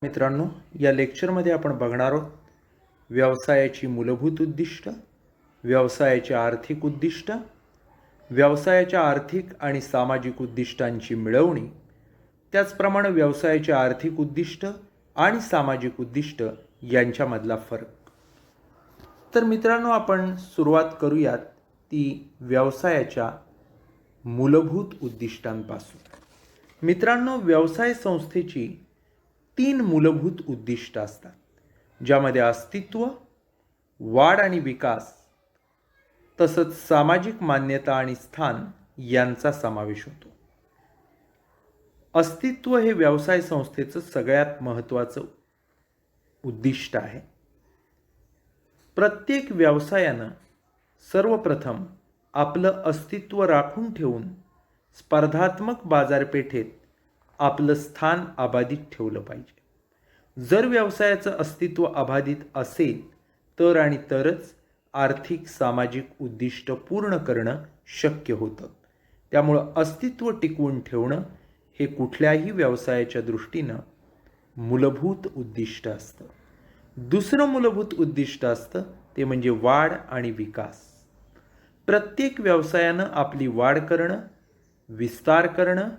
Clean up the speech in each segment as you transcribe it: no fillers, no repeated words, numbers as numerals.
मित्रांनो, या लेक्चरमध्ये आपण बघणार आहोत व्यवसायाची मूलभूत उद्दिष्ट, व्यवसायाचे आर्थिक उद्दिष्ट, व्यवसायाच्या आर्थिक आणि सामाजिक उद्दिष्टांची मिळवणी, त्याचप्रमाणे व्यवसायाचे आर्थिक उद्दिष्ट आणि सामाजिक उद्दिष्ट यांच्यामधला फरक. तर मित्रांनो, आपण सुरुवात करूयात ती व्यवसायाच्या मूलभूत उद्दिष्टांपासून. मित्रांनो, व्यवसाय संस्थेची 3 मूलभूत उद्दिष्ट असतात, ज्यामध्ये अस्तित्व, वाढ आणि विकास तसंच सामाजिक मान्यता आणि स्थान यांचा समावेश होतो. अस्तित्व हे व्यवसाय संस्थेचं सगळ्यात महत्त्वाचं उद्दिष्ट आहे. प्रत्येक व्यवसायानं सर्वप्रथम आपलं अस्तित्व राखून ठेवून स्पर्धात्मक बाजारपेठेत आपलं स्थान अबाधित ठेवलं पाहिजे. जर व्यवसायाचं अस्तित्व अबाधित असेल तर आणि तरच आर्थिक सामाजिक उद्दिष्ट पूर्ण करणं शक्य होतं. त्यामुळं अस्तित्व टिकवून ठेवणं हे कुठल्याही व्यवसायाच्या दृष्टीनं मूलभूत उद्दिष्ट असतं. दुसरं मूलभूत उद्दिष्ट असतं ते म्हणजे वाढ आणि विकास. प्रत्येक व्यवसायानं आपली वाढ करणं, विस्तार करणं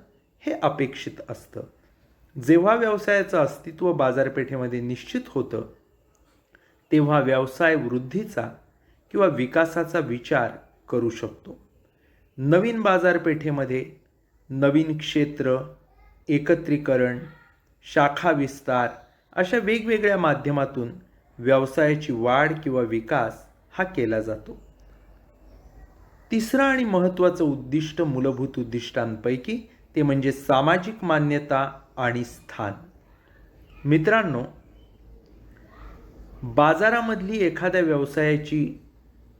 हे अपेक्षित असतं. जेव्हा व्यवसायाचं अस्तित्व बाजारपेठेमध्ये निश्चित होतं तेव्हा व्यवसाय वृद्धीचा किंवा विकासाचा विचार करू शकतो. नवीन बाजारपेठेमध्ये नवीन क्षेत्र, एकत्रीकरण, शाखा विस्तार अशा वेगवेगळ्या माध्यमातून व्यवसायाची वाढ किंवा विकास हा केला जातो. तिसरं आणि महत्त्वाचं उद्दिष्ट मूलभूत उद्दिष्टांपैकी ते म्हणजे सामाजिक मान्यता आणि स्थान. मित्रांनो, बाजारामधली एखाद्या व्यवसायाची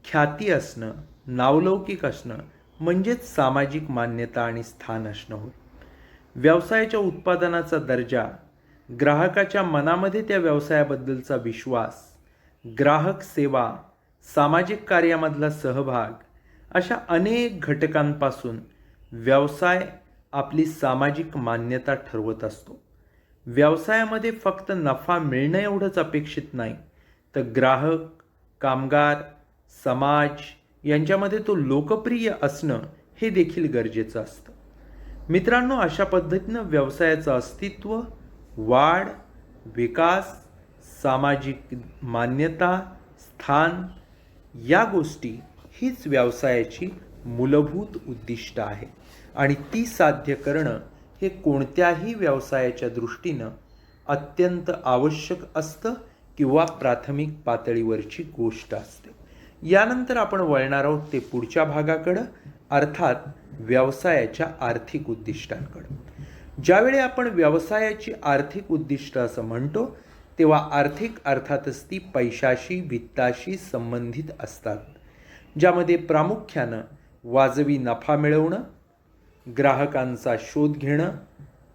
ख्याती असणं, नावलौकिक असणं म्हणजेच सामाजिक मान्यता आणि स्थान असणं होय. व्यवसायाच्या उत्पादनाचा दर्जा, ग्राहकाच्या मनामध्ये त्या व्यवसायाबद्दलचा विश्वास, ग्राहक सेवा, सामाजिक कार्यामधला सहभाग अशा अनेक घटकांपासून व्यवसाय आपली सामाजिक मान्यता ठरवत असतो. व्यवसायामध्ये फक्त नफा मिळणं एवढंच अपेक्षित नाही, तर ग्राहक, कामगार, समाज यांच्यामध्ये तो लोकप्रिय असणं हे देखील गरजेचं असतं. मित्रांनो, अशा पद्धतीनं व्यवसायाचं अस्तित्व, वाढ, विकास, सामाजिक मान्यता, स्थान या गोष्टी हीच व्यवसायाची मूलभूत उद्दिष्ट आहे आणि ती साध्य करणं हे कोणत्याही व्यवसायाच्या दृष्टीनं अत्यंत आवश्यक असतं किंवा प्राथमिक पातळीवरची गोष्ट असते. यानंतर आपण वळणार आहोत ते पुढच्या भागाकडं, अर्थात व्यवसायाच्या आर्थिक उद्दिष्टांकडं. ज्यावेळी आपण व्यवसायाची आर्थिक उद्दिष्ट असं म्हणतो तेव्हा आर्थिक अर्थातच ती पैशाशी, वित्ताशी संबंधित असतात, ज्यामध्ये प्रामुख्यानं वाजवी नफा मिळवणं, ग्राहकांचा शोध घेणं,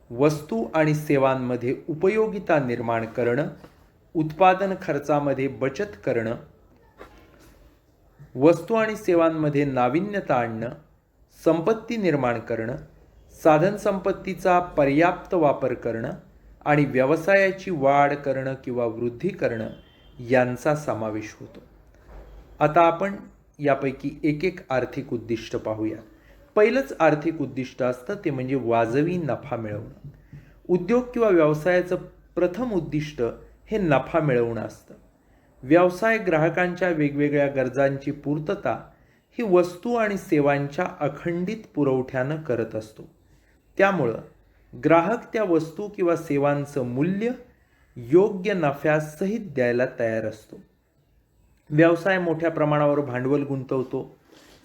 वस्तू आणि सेवांमध्ये उपयोगिता निर्माण करणं, उत्पादन खर्चामध्ये बचत करणं, वस्तू आणि सेवांमध्ये नाविन्यता आणणं, संपत्ती निर्माण करणं, साधनसंपत्तीचा पर्याप्त वापर करणं आणि व्यवसायाची वाढ करणं किंवा वृद्धी करणं यांचा समावेश होतो. आता आपण यापैकी एक एक आर्थिक उद्दिष्ट पाहूया. पहिलंच आर्थिक उद्दिष्ट असतं ते म्हणजे वाजवी नफा मिळवणं. उद्योग किंवा व्यवसायाचं प्रथम उद्दिष्ट हे नफा मिळवणं असतं. व्यवसाय ग्राहकांच्या वेगवेगळ्या गरजांची पूर्तता ही वस्तू आणि सेवांच्या अखंडित पुरवठ्यानं करत असतो. त्यामुळं ग्राहक त्या वस्तू किंवा सेवांचं मूल्य योग्य नफ्यासहित द्यायला तयार असतो. व्यवसाय मोठ्या प्रमाणावर भांडवल गुंतवतो,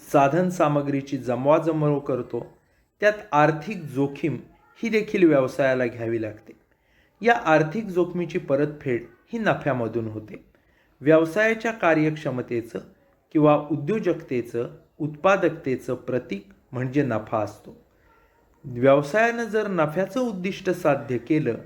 साधन सामग्रीची जमवाजमव करतो. त्यात आर्थिक जोखीम ही देखील व्यवसायाला घ्यावी लागते. या आर्थिक जोखमीची परतफेड ही नफ्यामधून होते. व्यवसायाच्या कार्यक्षमतेचं किंवा उद्योजकतेचं, उत्पादकतेचं प्रतीक म्हणजे नफा असतो. व्यवसायानं जर नफ्याचं उद्दिष्ट साध्य केलं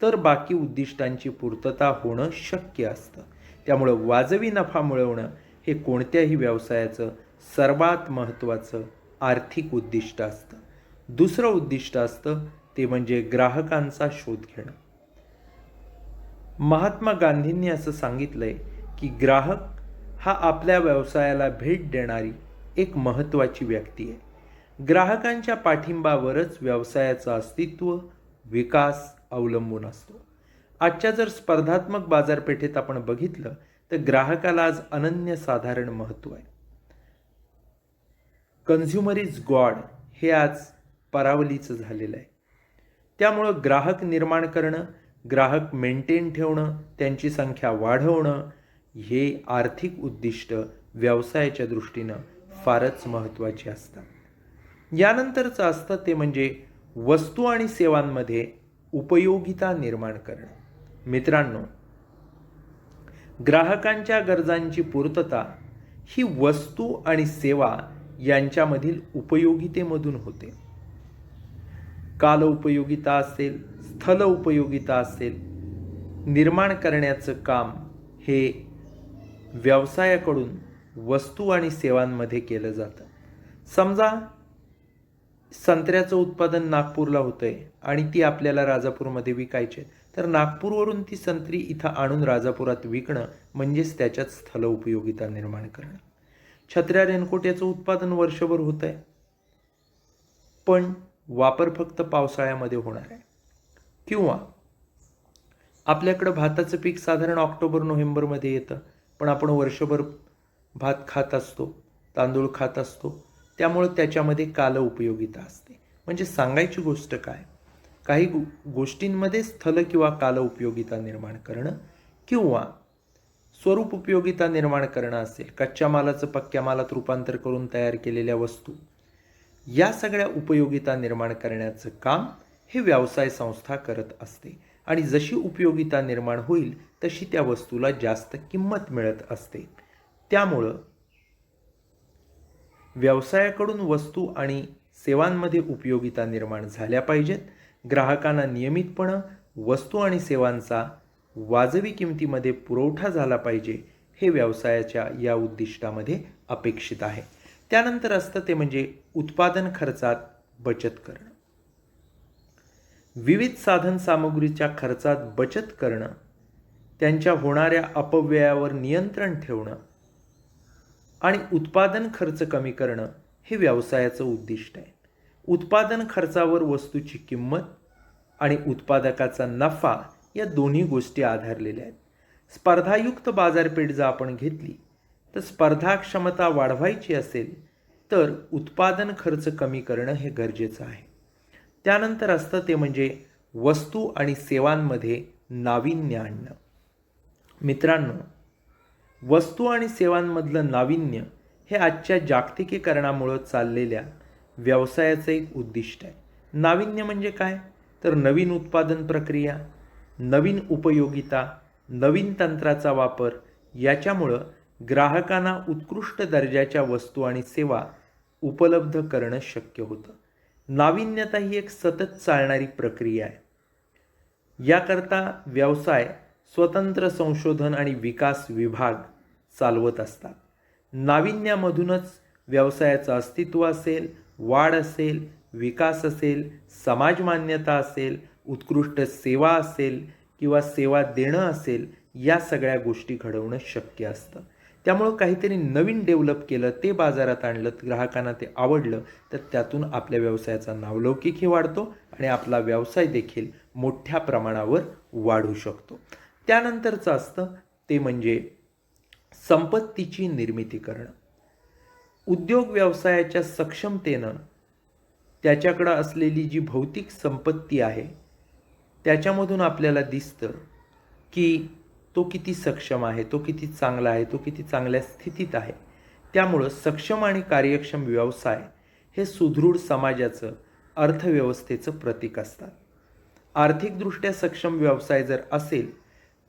तर बाकी उद्दिष्टांची पूर्तता होणं शक्य असतं. त्यामुळं वाजवी नफा मिळवणं हे कोणत्याही व्यवसायाचं सर्वात महत्त्वाचं आर्थिक उद्दिष्ट असतं. दुसरं उद्दिष्ट असतं ते म्हणजे ग्राहकांचा शोध घेणं. महात्मा गांधींनी असं सांगितलंय की ग्राहक हा आपल्या व्यवसायाला भेट देणारी एक महत्त्वाची व्यक्ती आहे. ग्राहकांच्या पाठिंबावरच व्यवसायाचं अस्तित्व, विकास अवलंबून असतो. आजच्या जर स्पर्धात्मक बाजारपेठेत आपण बघितलं तर ग्राहकाला आज अनन्यसाधारण महत्त्व आहे. कन्झ्युमर इज गॉड हे आज परावलीचं झालेलं आहे. त्यामुळं ग्राहक निर्माण करणं, ग्राहक मेंटेन ठेवणं, त्यांची संख्या वाढवणं हे आर्थिक उद्दिष्ट व्यवसायाच्या दृष्टीनं फारच महत्त्वाची असतात. यानंतरचं असतं ते म्हणजे वस्तू आणि सेवांमध्ये उपयोगिता निर्माण करणं. मित्रांनो, ग्राहकांच्या गरजांची पूर्तता ही वस्तू आणि सेवा यांच्यामधील उपयोगितेमधून होते. काल उपयोगिता असेल, स्थल उपयोगिता असेल, निर्माण करण्याचं काम हे व्यवसायाकडून वस्तू आणि सेवांमध्ये केलं जातं. समजा संत्र्याचं उत्पादन नागपूरला होतंय आणि ती आपल्याला राजापूरमध्ये विकायचे, तर नागपूरवरून ती संत्री इथं आणून राजापुरात विकणं म्हणजेच त्याच्यात स्थल उपयोगिता निर्माण करणं. छत्र्या रेनकोट याचं उत्पादन वर्षभर होतंय, पण वापर फक्त पावसाळ्यामध्ये होणार आहे. किंवा आपल्याकडं भाताचं पीक साधारण ऑक्टोबर-नोव्हेंबरमध्ये येतं, पण आपण वर्षभर भात खात असतो, तांदूळ खात असतो, त्यामुळं त्याच्यामध्ये काल उपयोगिता असते. म्हणजे सांगायची गोष्ट काय, काही गोष्टींमध्ये स्थल किंवा काल उपयोगिता निर्माण करणं किंवा स्वरूप उपयोगिता निर्माण करणं असेल, कच्च्या मालाचं पक्क्या मालात रूपांतर करून तयार केलेल्या वस्तू, या सगळ्या उपयोगिता निर्माण करण्याचं काम हे व्यवसाय संस्था करत असते. आणि जशी उपयोगिता निर्माण होईल तशी त्या वस्तूला जास्त किंमत मिळत असते. त्यामुळं व्यवसायाकडून वस्तू आणि सेवांमध्ये उपयोगिता निर्माण झाल्या पाहिजेत. ग्राहकांना नियमितपणे वस्तू आणि सेवांचा वाजवी किमतीमध्ये पुरवठा झाला पाहिजे, हे व्यवसायाच्या या उद्दिष्टामध्ये अपेक्षित आहे. त्यानंतर असतं ते म्हणजे उत्पादन खर्चात बचत करणं. विविध साधन सामग्रीच्या खर्चात बचत करणं, त्यांच्या होणाऱ्या अपव्ययावर नियंत्रण ठेवणं आणि उत्पादन खर्च कमी करणं हे व्यवसायाचं उद्दिष्ट आहे. उत्पादन खर्चावर वस्तूची किंमत आणि उत्पादकाचा नफा या दोन्ही गोष्टी आधारलेल्या आहेत. स्पर्धायुक्त बाजारपेठ जर आपण घेतली तर स्पर्धा क्षमता वाढवायची असेल तर उत्पादन खर्च कमी करणं हे गरजेचं आहे. त्यानंतर असतं ते म्हणजे वस्तू आणि सेवांमध्ये नाविन्य आणणं. मित्रांनो, वस्तू आणि सेवांमधलं नाविन्य हे आजच्या जागतिकीकरणामुळे चाललेल्या व्यवसायाचं एक उद्दिष्ट आहे. नाविन्य म्हणजे काय, तर नवीन उत्पादन प्रक्रिया, नवीन उपयोगिता, नवीन तंत्राचा वापर, याच्यामुळं ग्राहकांना उत्कृष्ट दर्जाच्या वस्तू आणि सेवा उपलब्ध करणं शक्य होतं. नाविन्यता ही एक सतत चालणारी प्रक्रिया आहे. याकरता व्यवसाय स्वतंत्र संशोधन आणि विकास विभाग चालवत असतात. नाविन्यामधूनच व्यवसायाचं अस्तित्व असेल, वाढ असेल, विकास असेल, समाज मान्यता असेल, उत्कृष्ट सेवा असेल किंवा सेवा देणं असेल, या सगळ्या गोष्टी घडवणं शक्य असतं. त्यामुळं काहीतरी नवीन डेव्हलप केलं, ते बाजारात आणलं, ग्राहकांना ते आवडलं, तर त्यातून आपल्या व्यवसायाचा नावलौकिकही वाढतो आणि आपला व्यवसाय देखील मोठ्या प्रमाणावर वाढू शकतो. त्यानंतरचं असतं ते म्हणजे संपत्तीची निर्मिती करणं. उद्योग व्यवसायाच्या सक्षमतेनं त्याच्याकडं असलेली जी भौतिक संपत्ती आहे त्याच्यामधून आपल्याला दिसतं की तो किती सक्षम आहे, तो किती चांगला आहे, तो किती चांगल्या स्थितीत आहे. त्यामुळं सक्षम आणि कार्यक्षम व्यवसाय हे सुदृढ समाजाचं, अर्थव्यवस्थेचं प्रतीक असतात. आर्थिकदृष्ट्या सक्षम व्यवसाय जर असेल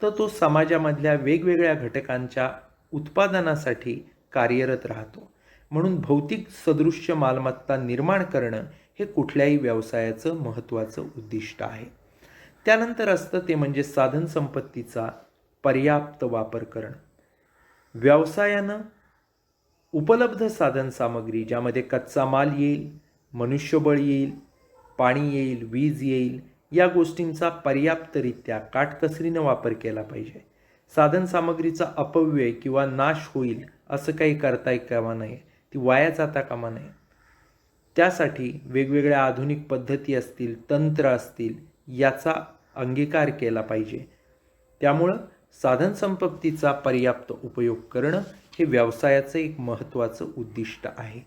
तर तो समाजामधल्या वेगवेगळ्या घटकांच्या उत्पादनासाठी कार्यरत राहतो. म्हणून भौतिक सदृश्य मालमत्ता निर्माण करणं हे कुठल्याही व्यवसायाचं महत्त्वाचं उद्दिष्ट आहे. त्यानंतर असतं ते म्हणजे साधन संपत्तीचा पर्याप्त वापर करणं. व्यवसायानं उपलब्ध साधन सामग्री, ज्यामध्ये कच्चा माल येईल, मनुष्यबळ येईल, पाणी येईल, वीज येईल, या गोष्टींचा पर्याप्तरित्या काटकसरीनं वापर केला पाहिजे. साधनसामग्रीचा अपव्यय किंवा नाश होईल असं काही करता कामा नये, ती वाया जाता कामा नये. त्यासाठी वेगवेगळ्या आधुनिक पद्धती असतील, तंत्र असतील, याचा अंगीकार केला पाहिजे. त्यामुळं साधनसंपत्तीचा पर्याप्त उपयोग करणं हे व्यवसायाचं एक महत्त्वाचं उद्दिष्ट आहे.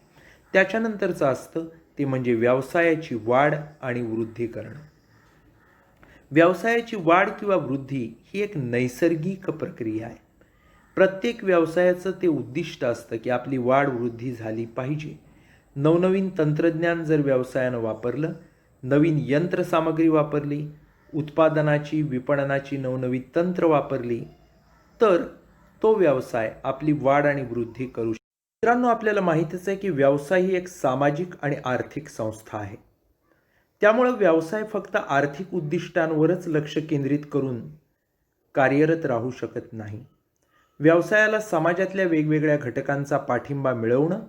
त्याच्यानंतरचं असतं ते म्हणजे व्यवसायाची वाढ आणि वृद्धी करणं. व्यवसायाची वाढ किंवा वृद्धी ही एक नैसर्गिक प्रक्रिया आहे. प्रत्येक व्यवसायाचं ते उद्दिष्ट असतं की आपली वाढ वृद्धी झाली पाहिजे. नवनवीन तंत्रज्ञान जर व्यवसायानं वापरलं, नवीन यंत्रसामग्री वापरली, उत्पादनाची विपणनाची नवनवीन तंत्र वापरली, तर तो व्यवसाय आपली वाढ आणि वृद्धी करू शकतो. मित्रांनो, आपल्याला माहीतच आहे की व्यवसाय ही एक सामाजिक आणि आर्थिक संस्था आहे. त्यामुळं व्यवसाय फक्त आर्थिक उद्दिष्टांवरच लक्ष केंद्रित करून कार्यरत राहू शकत नाही. व्यवसायाला समाजातल्या वेगवेगळ्या घटकांचा पाठिंबा मिळवणं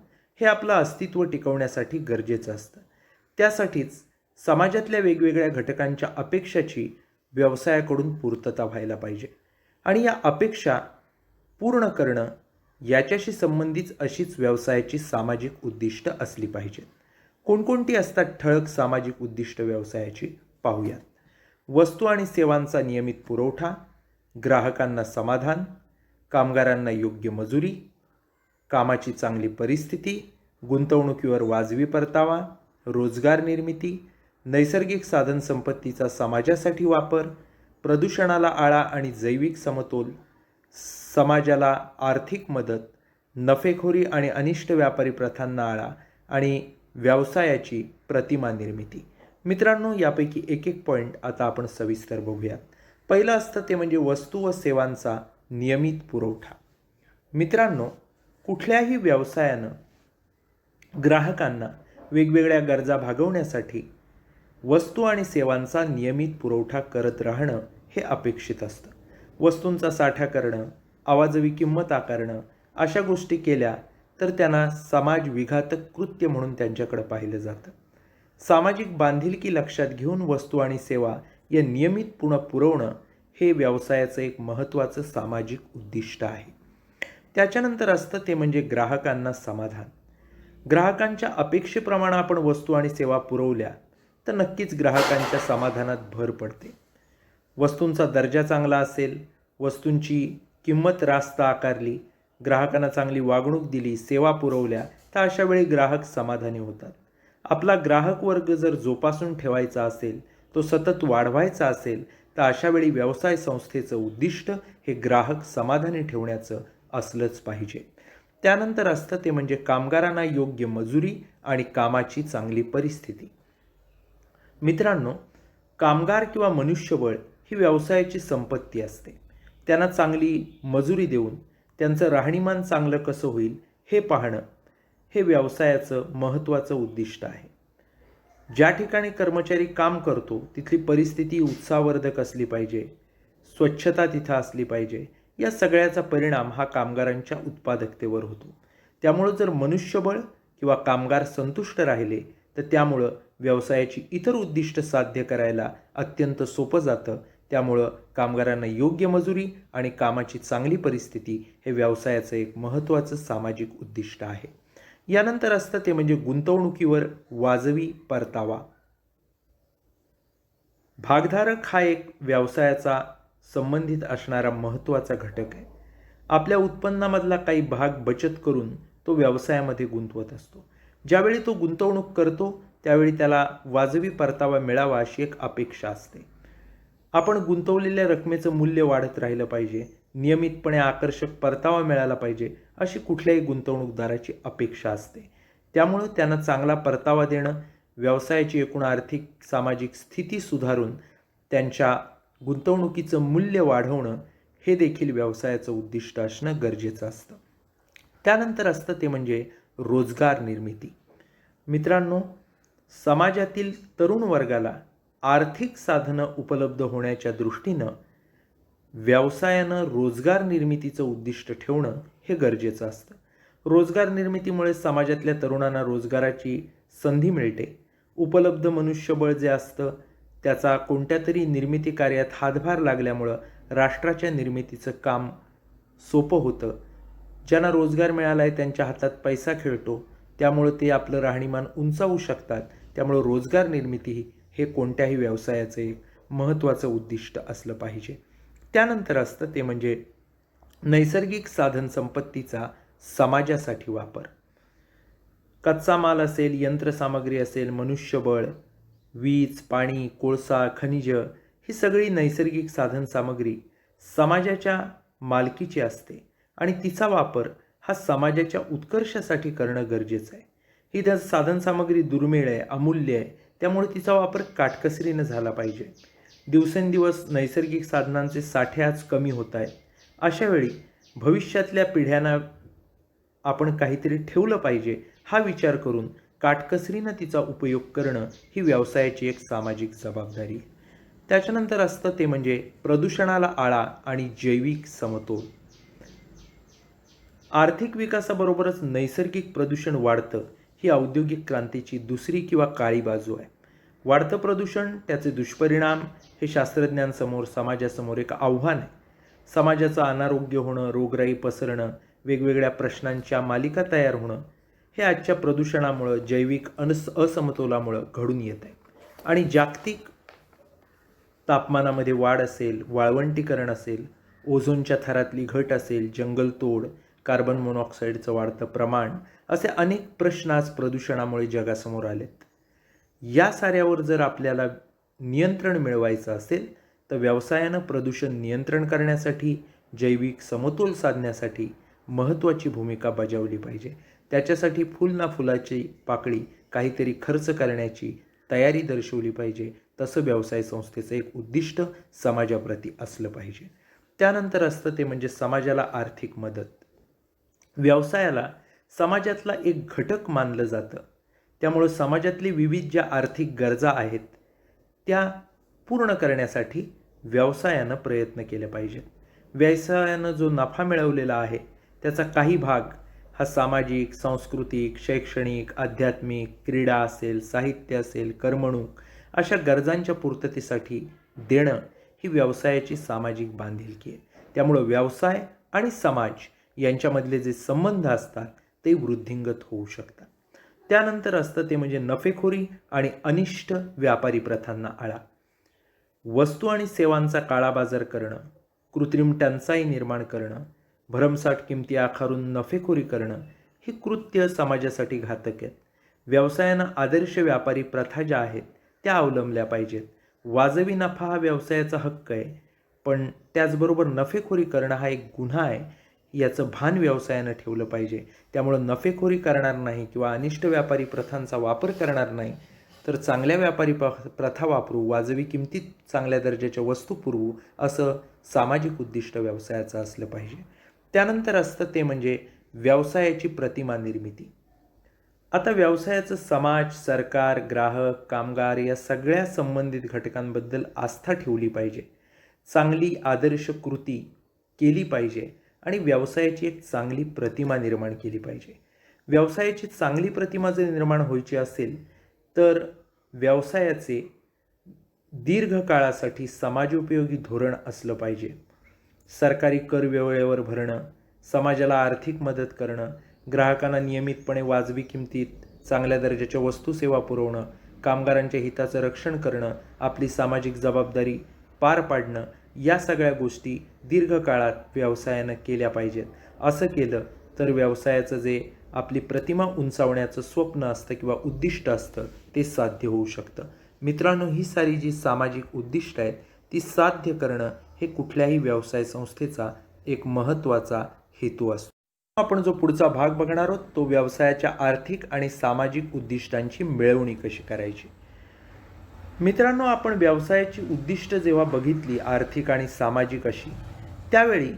हे आपलं अस्तित्व टिकवण्यासाठी गरजेचं असतं. त्यासाठीच समाजातल्या वेगवेगळ्या घटकांच्या अपेक्षाची व्यवसायाकडून पूर्तता व्हायला पाहिजे आणि या अपेक्षा पूर्ण करणं याच्याशी संबंधित अशीच व्यवसायाची सामाजिक उद्दिष्ट असली पाहिजेत. कोणकोणती असतात ठळक सामाजिक उद्दिष्ट व्यवसायाची पाहूयात. वस्तू आणि सेवांचा नियमित पुरवठा, ग्राहकांना समाधान, कामगारांना योग्य मजुरी, कामाची चांगली परिस्थिती, गुंतवणुकीवर वाजवी परतावा, रोजगार निर्मिती, नैसर्गिक साधनसंपत्तीचा समाजासाठी वापर, प्रदूषणाला आळा आणि जैविक समतोल, समाजाला आर्थिक मदत, नफेखोरी आणि अनिष्ट व्यापारी प्रथांना आळा आणि व्यवसायाची प्रतिमा निर्मिती. मित्रांनो, यापैकी एक एक पॉईंट आता आपण सविस्तर बघूयात. पहिलं असतं ते म्हणजे वस्तू व सेवांचा नियमित पुरवठा. मित्रांनो, कुठल्याही व्यवसायानं ग्राहकांना वेगवेगळ्या गरजा भागवण्यासाठी वस्तू आणि सेवांचा नियमित पुरवठा करत राहणं हे अपेक्षित असतं. वस्तूंचा साठा करणं, अवाजवी किंमत आकारणं अशा गोष्टी केल्या तर त्यांना समाज विघातक कृत्य म्हणून त्यांच्याकडे पाहिलं जातं. सामाजिक बांधिलकी लक्षात घेऊन वस्तू आणि सेवा या नियमित पुरवणं हे व्यवसायाचं एक महत्त्वाचं सामाजिक उद्दिष्ट आहे. त्याच्यानंतर असतं ते म्हणजे ग्राहकांना समाधान. ग्राहकांच्या अपेक्षेप्रमाणे आपण वस्तू आणि सेवा पुरवल्या तर नक्कीच ग्राहकांच्या समाधानात भर पडते. वस्तूंचा दर्जा चांगला असेल, वस्तूंची किंमत रास्त आकारली, ग्राहकांना चांगली वागणूक दिली, सेवा पुरवल्या तर अशा वेळी ग्राहक समाधानी होतात. आपला ग्राहक वर्ग जर जोपासून ठेवायचा असेल, तो सतत वाढवायचा असेल तर अशावेळी व्यवसाय संस्थेचं उद्दिष्ट हे ग्राहक समाधानी ठेवण्याचं असलंच पाहिजे. त्यानंतर असतं ते म्हणजे कामगारांना योग्य मजुरी आणि कामाची चांगली परिस्थिती. मित्रांनो, कामगार किंवा मनुष्यबळ ही व्यवसायाची संपत्ती असते. त्यांना चांगली मजुरी देऊन त्यांचं राहणीमान चांगलं कसं होईल हे पाहणं हे व्यवसायाचं महत्त्वाचं उद्दिष्ट आहे. ज्या ठिकाणी कर्मचारी काम करतो तिथली परिस्थिती उत्साहवर्धक असली पाहिजे, स्वच्छता तिथं असली पाहिजे. या सगळ्याचा परिणाम हा कामगारांच्या उत्पादकतेवर होतो. त्यामुळं जर मनुष्यबळ किंवा कामगार संतुष्ट राहिले तर त्यामुळं व्यवसायाची इतर उद्दिष्ट साध्य करायला अत्यंत सोपं जातं. त्यामुळं कामगारांना योग्य मजुरी आणि कामाची चांगली परिस्थिती हे व्यवसायाचं एक महत्त्वाचं सामाजिक उद्दिष्ट आहे. यानंतर असतं ते म्हणजे गुंतवणुकीवर वाजवी परतावा. भागधारक हा एक व्यवसायाचा संबंधित असणारा महत्त्वाचा घटक आहे. आपल्या उत्पन्नामधला काही भाग बचत करून तो व्यवसायामध्ये गुंतवत असतो. ज्यावेळी तो गुंतवणूक करतो त्यावेळी त्याला वाजवी परतावा मिळावा अशी एक अपेक्षा असते. आपण गुंतवलेल्या रकमेचं मूल्य वाढत राहिलं पाहिजे, नियमितपणे आकर्षक परतावा मिळाला पाहिजे अशी कुठल्याही गुंतवणूकदाराची अपेक्षा असते. त्यामुळं त्यांना चांगला परतावा देणं, व्यवसायाची एकूण आर्थिक सामाजिक स्थिती सुधारून त्यांच्या गुंतवणुकीचं मूल्य वाढवणं हे देखील व्यवसायाचं उद्दिष्ट असणं गरजेचं असतं. त्यानंतर असतं ते म्हणजे रोजगार निर्मिती. मित्रांनो, समाजातील तरुण वर्गाला आर्थिक साधनं उपलब्ध होण्याच्या दृष्टीनं व्यवसायानं रोजगार निर्मितीचं उद्दिष्ट ठेवणं हे गरजेचं असतं. रोजगार निर्मितीमुळे समाजातल्या तरुणांना रोजगाराची संधी मिळते. उपलब्ध मनुष्यबळ जे असतं त्याचा कोणत्या तरी निर्मिती कार्यात हातभार लागल्यामुळं राष्ट्राच्या निर्मितीचं काम सोपं होतं. ज्यांना रोजगार मिळाला आहे त्यांच्या हातात पैसा खेळतो, त्यामुळं ते आपलं राहणीमान उंचावू शकतात. त्यामुळं रोजगार निर्मिती हे कोणत्याही व्यवसायाचं एक महत्त्वाचं उद्दिष्ट असलं पाहिजे. त्यानंतर असतं ते म्हणजे नैसर्गिक साधन संपत्तीचा समाजासाठी वापर. कच्चा माल असेल, यंत्रसामग्री असेल, मनुष्यबळ, वीज, पाणी, कोळसा, खनिज ही सगळी नैसर्गिक साधन सामग्री समाजाच्या मालकीची असते आणि तिचा वापर हा समाजाच्या उत्कर्षासाठी करणं गरजेचं आहे. ही त्या साधन सामग्री दुर्मिळ आहे, अमूल्य आहे, त्यामुळे तिचा वापर काटकसरीनं झाला पाहिजे. दिवसेंदिवस नैसर्गिक साधनांचे साठे आज कमी होत आहेत. अशा वेळी भविष्यातल्या पिढ्यांना आपण काहीतरी ठेवलं पाहिजे हा विचार करून काटकसरीनं तिचा उपयोग करणं ही व्यवसायाची एक सामाजिक जबाबदारी आहे. त्याच्यानंतर असतं ते म्हणजे प्रदूषणाला आळा आणि जैविक समतोल. आर्थिक विकासाबरोबरच नैसर्गिक प्रदूषण वाढतं ही औद्योगिक क्रांतीची दुसरी किंवा काळी बाजू आहे. वाढतं प्रदूषण, त्याचे दुष्परिणाम हे शास्त्रज्ञांसमोर, समाजासमोर एक आव्हान आहे. समाजाचं अनारोग्य होणं, रोगराई पसरणं, वेगवेगळ्या प्रश्नांच्या मालिका तयार होणं हे आजच्या प्रदूषणामुळं, जैविक असमतोलामुळं घडून येत आहे. आणि जागतिक तापमानामध्ये वाढ असेल, वाळवंटीकरण असेल, ओझोनच्या थरातली घट असेल, जंगलतोड, कार्बन मोनॉक्साईडचं वाढतं प्रमाण, असे अनेक प्रश्न आज प्रदूषणामुळे जगासमोर आलेत. या साऱ्यावर जर आपल्याला नियंत्रण मिळवायचं असेल तर व्यवसायानं प्रदूषण नियंत्रण करण्यासाठी, जैविक समतोल साधण्यासाठी महत्त्वाची भूमिका बजावली पाहिजे. त्याच्यासाठी फुल ना फुलाची पाकळी काहीतरी खर्च करण्याची तयारी दर्शवली पाहिजे. तसं व्यवसाय संस्थेचं एक उद्दिष्ट समाजाप्रती असलं पाहिजे. त्यानंतर असतं ते म्हणजे समाजाला आर्थिक मदत. व्यवसायाला समाजातला एक घटक मानलं जातं. त्यामुळं समाजातली विविध ज्या आर्थिक गरजा आहेत त्या पूर्ण करण्यासाठी व्यवसायानं प्रयत्न केले पाहिजेत. व्यवसायानं जो नफा मिळवलेला आहे त्याचा काही भाग हा सामाजिक, सांस्कृतिक, शैक्षणिक, आध्यात्मिक, क्रीडा असेल, साहित्य असेल, करमणूक अशा गरजांच्या पूर्ततेसाठी देणं ही व्यवसायाची सामाजिक बांधिलकी आहे. त्यामुळं व्यवसाय आणि समाज यांच्यामधले जे संबंध असतात ते वृद्धिंगत होऊ शकतात. त्यानंतर असतं ते म्हणजे नफेखोरी आणि अनिष्ट व्यापारी प्रथांना आळा. वस्तू आणि सेवांचा काळाबाजार करणं, कृत्रिम टंचाई निर्माण करणं, भरमसाठ किमती आकारून नफेखोरी करणं ही कृत्य समाजासाठी घातक आहेत. व्यवसायानं आदर्श व्यापारी प्रथा ज्या आहेत त्या अवलंबल्या पाहिजेत. वाजवी नफा हा व्यवसायाचा हक्क आहे, पण त्याचबरोबर नफेखोरी करणं हा एक गुन्हा आहे याचं भान व्यवसायानं ठेवलं पाहिजे. त्यामुळं नफेखोरी करणार नाही किंवा अनिष्ट व्यापारी प्रथांचा वापर करणार नाही, तर चांगल्या व्यापारी प्रथा वापरू, वाजवी किमतीत चांगल्या दर्जाच्या वस्तू पुरवू, असं सामाजिक उद्दिष्ट व्यवसायाचं असलं पाहिजे. त्यानंतर असतं ते म्हणजे व्यवसायाची प्रतिमा निर्मिती. आता व्यवसायाचं समाज, सरकार, ग्राहक, कामगार या सगळ्या संबंधित घटकांबद्दल आस्था ठेवली पाहिजे. चांगली आदर्श कृती केली पाहिजे आणि व्यवसायाची एक चांगली प्रतिमा निर्माण केली पाहिजे. व्यवसायाची चांगली प्रतिमा जर निर्माण व्हायची असेल तर व्यवसायाचे दीर्घकाळासाठी समाजोपयोगी धोरण असलं पाहिजे. सरकारी कर वेळेवर भरणं, समाजाला आर्थिक मदत करणं, ग्राहकांना नियमितपणे वाजवी किमतीत चांगल्या दर्जाच्या वस्तू सेवा पुरवणं, कामगारांच्या हिताचं रक्षण करणं, आपली सामाजिक जबाबदारी पार पाडणं, या सगळ्या गोष्टी दीर्घकाळात व्यवसायानं केल्या पाहिजेत. असं केलं तर व्यवसायाचं जे आपली प्रतिमा उंचावण्याचं स्वप्न असतं किंवा उद्दिष्ट असतं ते साध्य होऊ शकतं. मित्रांनो, ही सारी जी सामाजिक उद्दिष्ट आहेत ती साध्य करणं हे कुठल्याही व्यवसाय संस्थेचा एक महत्त्वाचा हेतू असतो. आपण जो पुढचा भाग बघणार आहोत तो व्यवसायाच्या आर्थिक आणि सामाजिक उद्दिष्टांची मिळवणी कशी करायची. मित्रांनो, आपण व्यवसायाची उद्दिष्ट जेव्हा बघितली आर्थिक आणि सामाजिक अशी, त्यावेळी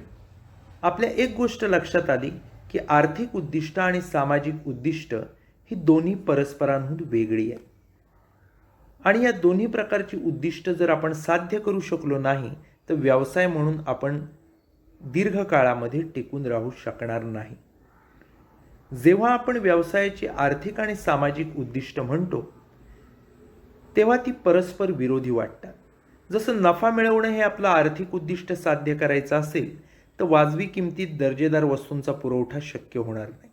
आपल्या एक गोष्ट लक्षात आली की आर्थिक उद्दिष्ट आणि सामाजिक उद्दिष्ट ही दोन्ही परस्परांहून वेगळी आहेत. आणि या दोन्ही प्रकारची उद्दिष्ट जर आपण साध्य करू शकलो नाही तर व्यवसाय म्हणून आपण दीर्घकाळामध्ये टिकून राहू शकणार नाही. जेव्हा आपण व्यवसायाची आर्थिक आणि सामाजिक उद्दिष्ट म्हणतो तेव्हा ती परस्पर विरोधी वाटतात. जसं नफा मिळवणं हे आपलं आर्थिक उद्दिष्ट साध्य करायचं असेल तर वाजवी किमतीत दर्जेदार वस्तूंचा पुरवठा शक्य होणार नाही.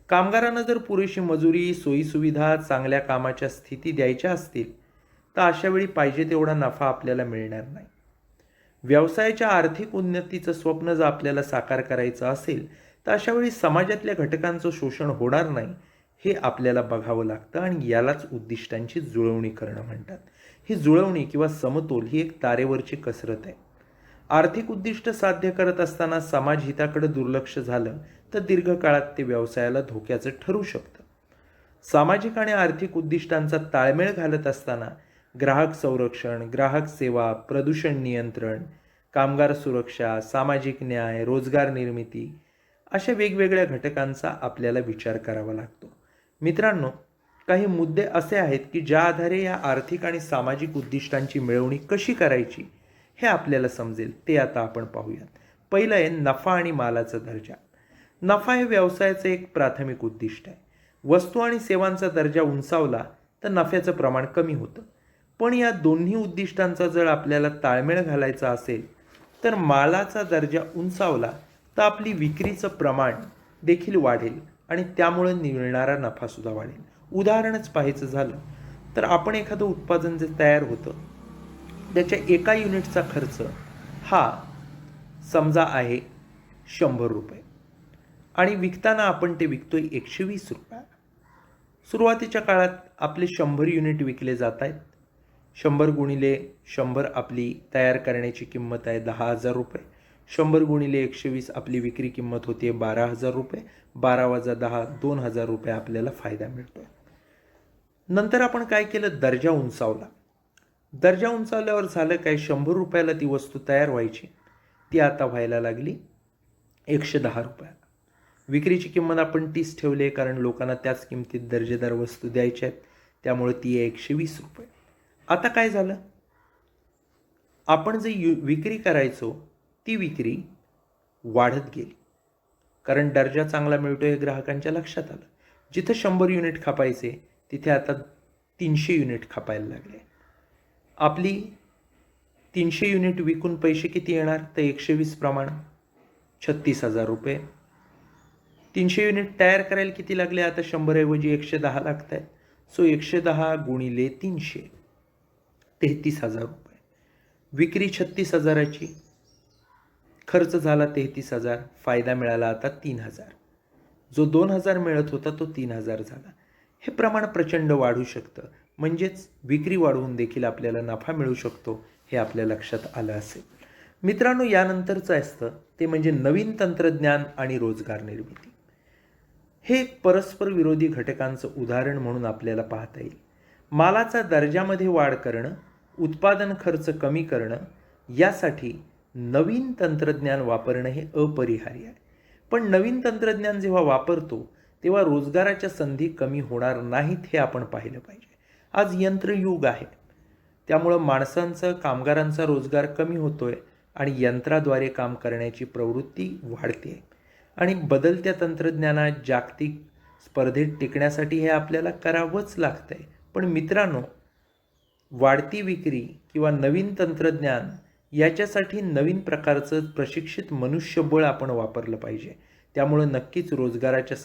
कामगारांना जर पुरेशी मजुरी, सोयीसुविधा, चांगल्या कामाच्या स्थिती द्यायच्या असतील तर अशा वेळी पाहिजे तेवढा नफा आपल्याला मिळणार नाही. व्यवसायाच्या आर्थिक उन्नतीचं स्वप्न जर आपल्याला साकार करायचं असेल तर अशा वेळी समाजातल्या घटकांचं शोषण होणार नाही हे आपल्याला बघावं लागतं आणि यालाच उद्दिष्टांची जुळवणी करणं म्हणतात. ही जुळवणी किंवा समतोल ही एक तारेवरची कसरत आहे. आर्थिक उद्दिष्ट साध्य करत असताना समाज हिताकडे दुर्लक्ष झालं तर दीर्घकाळात ते व्यवसायाला धोक्याचं ठरू शकतं. सामाजिक आणि आर्थिक उद्दिष्टांचा ताळमेळ घालत असताना ग्राहक संरक्षण, ग्राहक सेवा, प्रदूषण नियंत्रण, कामगार सुरक्षा, सामाजिक न्याय, रोजगार निर्मिती अशा वेगवेगळ्या घटकांचा आपल्याला विचार करावा लागतो. मित्रांनो, काही मुद्दे असे आहेत की ज्या आधारे या आर्थिक आणि सामाजिक उद्दिष्टांची मिळवणी कशी करायची हे आपल्याला समजेल. ते आता आपण पाहूयात. पहिलं आहे नफा आणि मालाचा दर्जा. नफा हे व्यवसायाचं एक प्राथमिक उद्दिष्ट आहे. वस्तू आणि सेवांचा दर्जा उंचावला तर नफ्याचं प्रमाण कमी होतं. पण या दोन्ही उद्दिष्टांचा जर आपल्याला ताळमेळ घालायचा असेल तर मालाचा दर्जा उंचावला तर आपली विक्रीचं प्रमाण देखील वाढेल आणि त्यामुळे मिळणारा नफासुद्धा वाढेल. उदाहरणच पाहायचं झालं तर आपण एखादं उत्पादन जे तयार होतं त्याच्या एका युनिटचा खर्च हा समजा आहे 100 रुपये आणि विकताना आपण ते विकतोय 120 रुपये. सुरुवातीच्या काळात आपले 100 युनिट विकले जात आहेत. 100 गुणिले 100 आपली तयार करण्याची किंमत आहे 10,000 रुपये. 100 गुणिले 120 आपली विक्री किंमत होती 12,000 रुपये. 12 वजा 10 2,000 रुपये आपल्याला फायदा मिळतोय. नंतर आपण काय केलं, दर्जा उंचावला. दर्जा उंचावल्यावर झालं काय, 100 रुपयाला ती वस्तू तयार व्हायची ती आता व्हायला लागली 110 रुपयाला. विक्रीची किंमत आपण 30 ठेवली आहे कारण लोकांना त्याच किमतीत दर्जेदार वस्तू द्यायच्या आहेत, त्यामुळे ती आहे 120 रुपये. आता काय झालं, आपण जे विक्री करायचो ती विक्री वाढत गेली कारण दर्जा चांगला मिळतो हे ग्राहकांच्या लक्षात आलं. जिथं 100 युनिट खपायचे तिथे आता 300 युनिट खपायला लागले. आपली 300 युनिट विकून पैसे किती येणार तर 120 प्रमाण 36,000 रुपये. 300 युनिट तयार करायला किती लागले, आता 100 ऐवजी 110 लागत आहेत. सो 110 गुणिले 300 33,000 रुपये. विक्री 36,000ची, खर्च झाला 33,000, फायदा मिळाला आता 3,000. जो 2,000 मिळत होता तो 3,000 झाला. हे प्रमाण प्रचंड वाढू शकतं. म्हणजेच विक्री वाढवून देखील आपल्याला नफा मिळू शकतो हे आपल्या लक्षात आलं असेल. मित्रांनो, यानंतरचं असतं ते म्हणजे नवीन तंत्रज्ञान आणि रोजगार निर्मिती. हे परस्पर विरोधी घटकांचं उदाहरण म्हणून आपल्याला पाहता येईल. मालाचा दर्जामध्ये वाढ करणं, उत्पादन खर्च कमी करणं यासाठी नवीन तंत्रज्ञान वापरणं हे अपरिहार्य आहे. पण नवीन तंत्रज्ञान जेव्हा वापरतो तेव्हा रोजगाराच्या संधी कमी होणार नाहीत हे आपण पाहिलं पाहिजे. आज यंत्रयुग आहे, त्यामुळं माणसांचा, कामगारांचा रोजगार कमी होतोय आणि यंत्राद्वारे काम करण्याची प्रवृत्ती वाढते आणि बदलत्या तंत्रज्ञानात जागतिक स्पर्धेत टिकण्यासाठी हे आपल्याला करावंच लागतंय. पण मित्रांनो, वाढती विक्री किंवा नवीन तंत्रज्ञान याच्यासाठी नवीन प्रकारचं प्रशिक्षित मनुष्यबळ आपण वापरलं पाहिजे. त्यामुळं नक्कीच रोजगाराच्या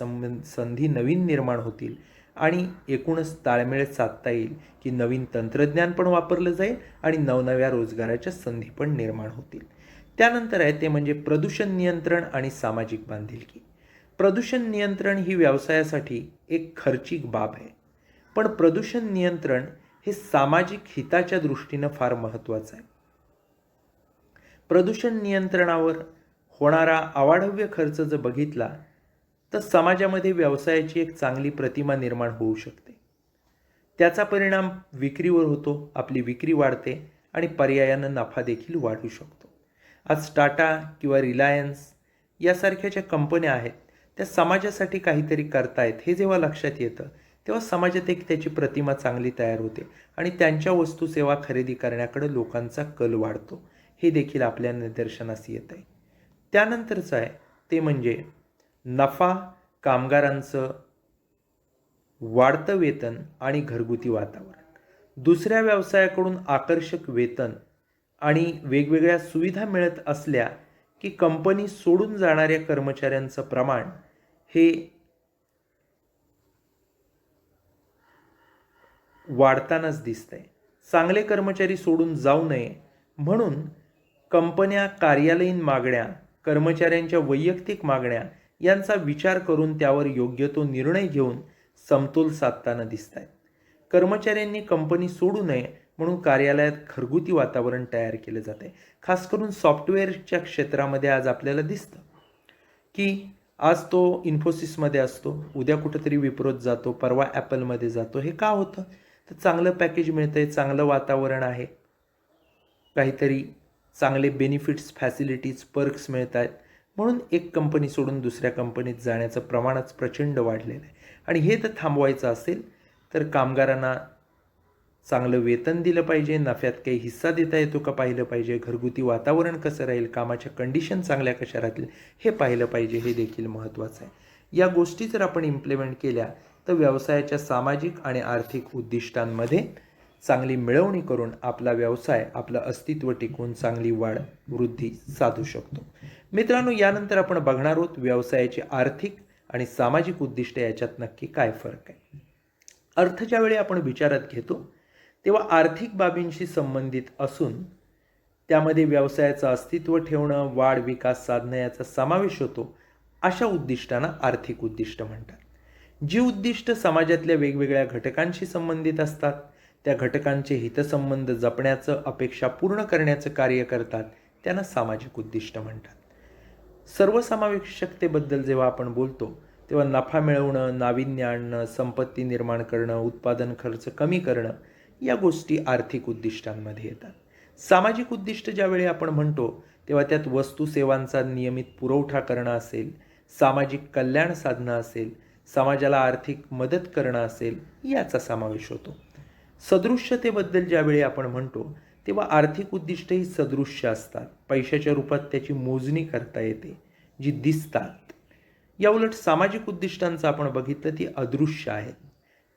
संधी नवीन निर्माण होतील आणि एकूणच ताळमेळ साधता येईल की नवीन तंत्रज्ञान पण वापरलं जाईल आणि नवनव्या रोजगाराच्या संधी पण निर्माण होतील. त्यानंतर आहे ते म्हणजे प्रदूषण नियंत्रण आणि सामाजिक बांधिलकी. प्रदूषण नियंत्रण ही व्यवसायासाठी एक खर्चिक बाब आहे, पण प्रदूषण नियंत्रण हे सामाजिक हिताच्या दृष्टीनं फार महत्त्वाचं आहे. प्रदूषण नियंत्रणावर होणारा अवाढव्य खर्च जर बघितला तर समाजामध्ये व्यवसायाची एक चांगली प्रतिमा निर्माण होऊ शकते. त्याचा परिणाम विक्रीवर होतो, आपली विक्री वाढते आणि पर्यायानं नफा देखील वाढू शकतो. आज टाटा किंवा रिलायन्स यासारख्या ज्या कंपन्या आहेत त्या समाजासाठी काहीतरी करतायत हे जेव्हा लक्षात येतं तेव्हा समाजात एक त्याची प्रतिमा चांगली तयार होते आणि त्यांच्या वस्तू सेवा खरेदी करण्याकडे लोकांचा कल वाढतो. हे देखील आपल्या निदर्शनास येत आहे. त्यानंतरचं आहे ते म्हणजे नफा, कामगारांचं वाढतं वेतन आणि घरगुती वातावरण. दुसऱ्या व्यवसायाकडून आकर्षक वेतन आणि वेगवेगळ्या सुविधा मिळत असल्या की कंपनी सोडून जाणाऱ्या कर्मचाऱ्यांचं प्रमाण हे वाढतानाच दिसतंय. चांगले कर्मचारी सोडून जाऊ नये म्हणून कंपन्या कार्यालयीन मागण्या, कर्मचाऱ्यांच्या वैयक्तिक मागण्या यांचा विचार करून त्यावर योग्य तो निर्णय घेऊन समतोल साधताना दिसत आहेत. कर्मचाऱ्यांनी कंपनी सोडू नये म्हणून कार्यालयात घरगुती वातावरण तयार केलं जाते. खास करून सॉफ्टवेअरच्या क्षेत्रामध्ये आज आपल्याला दिसतं की आज तो इन्फोसिसमध्ये असतो, उद्या कुठंतरी विप्रोत जातो, परवा ॲपलमध्ये जातो. हे का होतं? तर चांगलं पॅकेज मिळतंय, चांगलं वातावरण आहे, काहीतरी चांगले बेनिफिट्स, फॅसिलिटीज, पर्क्स मिळत आहेत म्हणून एक कंपनी सोडून दुसऱ्या कंपनीत जाण्याचं प्रमाणच प्रचंड वाढलेलं आहे. आणि हे तर थांबवायचं असेल तर कामगारांना चांगलं वेतन दिलं पाहिजे, नफ्यात काही हिस्सा देता येतो का पाहिलं पाहिजे, घरगुती वातावरण कसं राहील, कामाच्या कंडिशन चांगल्या कशा राहतील हे पाहिलं पाहिजे. हे देखील महत्त्वाचं आहे. या गोष्टी जर आपण इम्प्लिमेंट केल्या तर व्यवसायाच्या सामाजिक आणि आर्थिक उद्दिष्टांमध्ये चांगली मिळवणी करून आपला व्यवसाय, आपलं अस्तित्व टिकवून चांगली वाढ, वृद्धी साधू शकतो. मित्रांनो, यानंतर आपण बघणार आहोत व्यवसायाची आर्थिक आणि सामाजिक उद्दिष्ट याच्यात नक्की काय फरक आहे. अर्थ ज्यावेळी आपण विचारात घेतो तेव्हा आर्थिक बाबींशी संबंधित असून त्यामध्ये व्यवसायाचं अस्तित्व ठेवणं, वाढ, विकास साधणं याचा समावेश होतो. अशा उद्दिष्टांना आर्थिक उद्दिष्ट म्हणतात. जी उद्दिष्ट समाजातल्या वेगवेगळ्या घटकांशी संबंधित असतात, त्या घटकांचे हितसंबंध जपण्याचं, अपेक्षा पूर्ण करण्याचं कार्य करतात, त्यांना सामाजिक उद्दिष्ट म्हणतात. सर्वसमावेशकतेबद्दल जेव्हा आपण बोलतो तेव्हा नफा मिळवणं, नाविन्य आणणं, संपत्ती निर्माण करणं, उत्पादन खर्च कमी करणं या गोष्टी आर्थिक उद्दिष्टांमध्ये येतात. सामाजिक उद्दिष्ट ज्यावेळी आपण म्हणतो तेव्हा त्यात वस्तू सेवांचा नियमित पुरवठा करणं असेल, सामाजिक कल्याण साधणं असेल, समाजाला आर्थिक मदत करणं असेल, याचा समावेश होतो. सदृश्यतेबद्दल ज्यावेळी आपण म्हणतो तेव्हा आर्थिक उद्दिष्ट ही सदृश्य असतात. पैशाच्या रूपात त्याची मोजणी करता येते, जी दिसतात. याउलट सामाजिक उद्दिष्टांचं आपण बघितलं ती अदृश्य आहेत.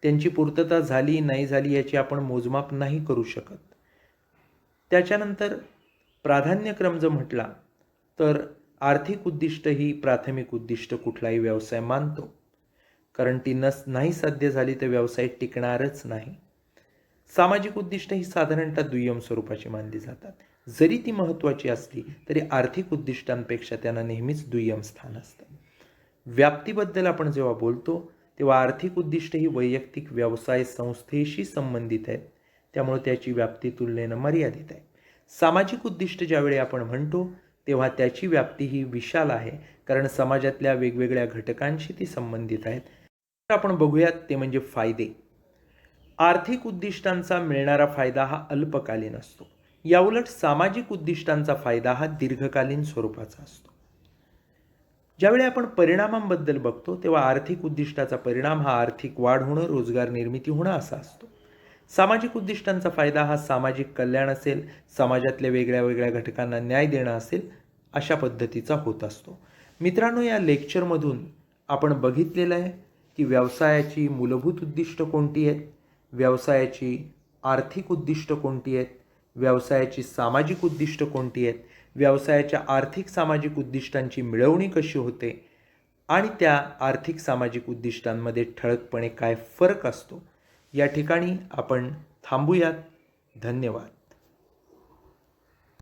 त्यांची पूर्तता झाली नाही झाली याची आपण मोजमाप नाही करू शकत. त्याच्यानंतर प्राधान्यक्रम जर म्हटला तर आर्थिक उद्दिष्ट ही प्राथमिक उद्दिष्ट कुठलाही व्यवसाय मानतो, कारण ती नाही साध्य झाली तर व्यवसाय टिकणारच नाही. सामाजिक उद्दिष्ट ही साधारणतः दुय्यम स्वरूपाची मानली जातात. जरी ती महत्त्वाची असली तरी आर्थिक उद्दिष्टांपेक्षा त्यांना नेहमीच दुय्यम स्थान असतं. व्याप्तीबद्दल आपण जेव्हा बोलतो तेव्हा आर्थिक उद्दिष्ट ही वैयक्तिक व्यवसाय संस्थेशी संबंधित आहेत, त्यामुळे त्याची व्याप्ती तुलनेनं मर्यादित आहे. सामाजिक उद्दिष्ट ज्यावेळी आपण म्हणतो तेव्हा त्याची व्याप्ती ही विशाल आहे, कारण समाजातल्या वेगवेगळ्या घटकांशी ती संबंधित आहेत. तर आपण बघूयात ते म्हणजे फायदे. आर्थिक उद्दिष्टांचा मिळणारा फायदा हा अल्पकालीन असतो. याउलट सामाजिक उद्दिष्टांचा फायदा हा दीर्घकालीन स्वरूपाचा असतो. ज्यावेळी आपण परिणामांबद्दल बघतो तेव्हा आर्थिक उद्दिष्टाचा परिणाम हा आर्थिक वाढ होणं, रोजगार निर्मिती होणं असा असतो. सामाजिक उद्दिष्टांचा फायदा हा सामाजिक कल्याण असेल, समाजातल्या वेगळ्या वेगळ्या घटकांना न्याय देणं असेल, अशा पद्धतीचा होत असतो. मित्रांनो, या लेक्चरमधून आपण बघितलेलं आहे की व्यवसायाची मूलभूत उद्दिष्ट कोणती आहेत, व्यवसायाची आर्थिक उद्दिष्ट कोणती आहेत, व्यवसायाची सामाजिक उद्दिष्ट कोणती आहेत, व्यवसायाच्या आर्थिक सामाजिक उद्दिष्टांची मिळवणी कशी होते आणि त्या आर्थिक सामाजिक उद्दिष्टांमध्ये ठळकपणे काय फरक असतो. या ठिकाणी आपण थांबूयात. धन्यवाद.